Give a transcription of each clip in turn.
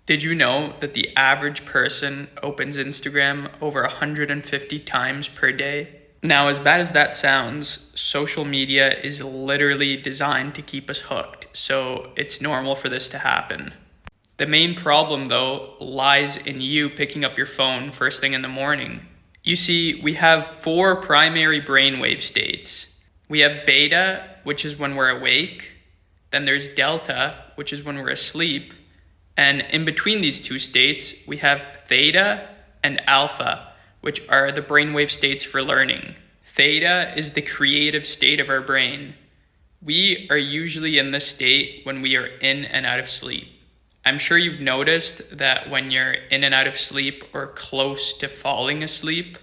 Did you know that the average person opens Instagram over 150 times per day? Now, as bad as that sounds, social media is literally designed to keep us hooked, so it's normal for this to happen. The main problem, though, lies in you picking up your phone first thing in the morning. You see, we have four primary brainwave states. We have beta, which is when we're awake. Then there's delta, which is when we're asleep. And in between these two states, we have theta and alpha, which are the brainwave states for learning. Theta is the creative state of our brain. We are usually in this state when we are in and out of sleep. I'm sure you've noticed that when you're in and out of sleep or close to falling asleep,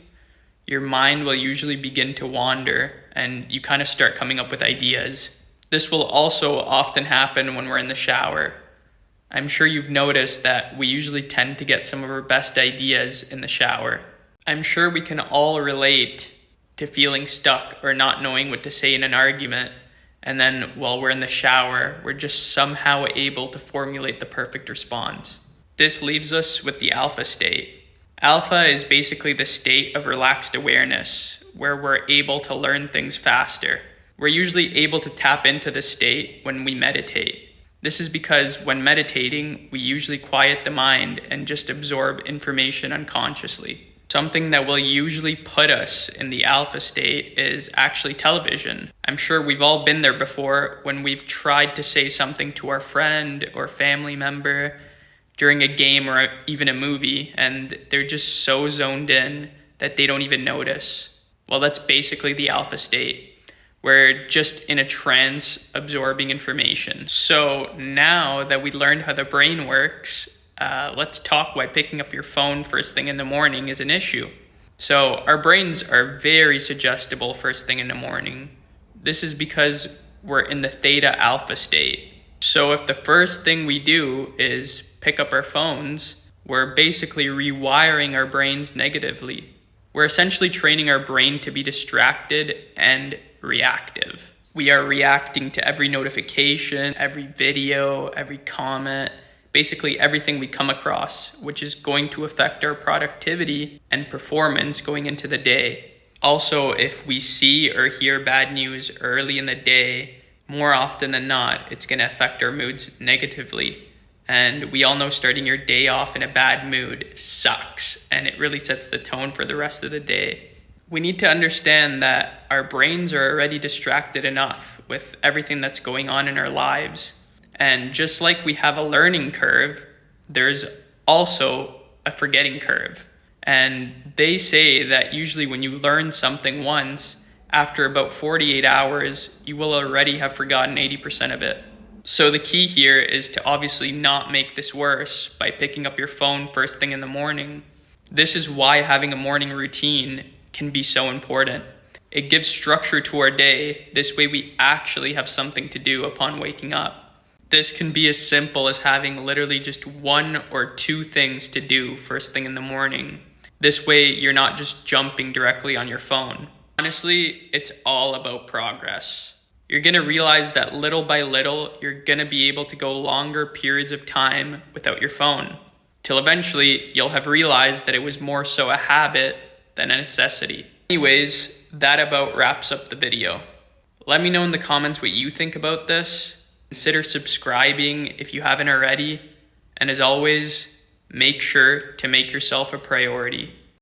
your mind will usually begin to wander and you kind of start coming up with ideas. This will also often happen when we're in the shower. I'm sure you've noticed that we usually tend to get some of our best ideas in the shower. I'm sure we can all relate to feeling stuck or not knowing what to say in an argument, and then while we're in the shower, we're just somehow able to formulate the perfect response. This leaves us with the alpha state. Alpha is basically the state of relaxed awareness, where we're able to learn things faster. We're usually able to tap into this state when we meditate. This is because when meditating, we usually quiet the mind and just absorb information unconsciously. Something that will usually put us in the alpha state is actually television. I'm sure we've all been there before when we've tried to say something to our friend or family member during a game or even a movie, and they're just so zoned in that they don't even notice. Well, that's basically the alpha state. We're just in a trance absorbing information. So now that we learned how the brain works, let's talk why picking up your phone first thing in the morning is an issue. So our brains are very suggestible first thing in the morning. This is because we're in the theta alpha state. So if the first thing we do is pick up our phones, we're basically rewiring our brains negatively. We're essentially training our brain to be distracted and reactive. We are reacting to every notification, every video, every comment, basically everything we come across, which is going to affect our productivity and performance going into the day. Also, if we see or hear bad news early in the day, more often than not, it's going to affect our moods negatively. And we all know starting your day off in a bad mood sucks, and it really sets the tone for the rest of the day. We need to understand that our brains are already distracted enough with everything that's going on in our lives. And just like we have a learning curve, there's also a forgetting curve. And they say that usually when you learn something once, after about 48 hours, you will already have forgotten 80% of it. So the key here is to obviously not make this worse by picking up your phone first thing in the morning. This is why having a morning routine can be so important. It gives structure to our day. This way we actually have something to do upon waking up. This can be as simple as having literally just one or two things to do first thing in the morning. This way you're not just jumping directly on your phone. Honestly, it's all about progress. You're going to realize that little by little, you're going to be able to go longer periods of time without your phone, till eventually you'll have realized that it was more so a habit than a necessity. Anyways, that about wraps up the video. Let me know in the comments what you think about this. Consider subscribing if you haven't already. And as always, make sure to make yourself a priority.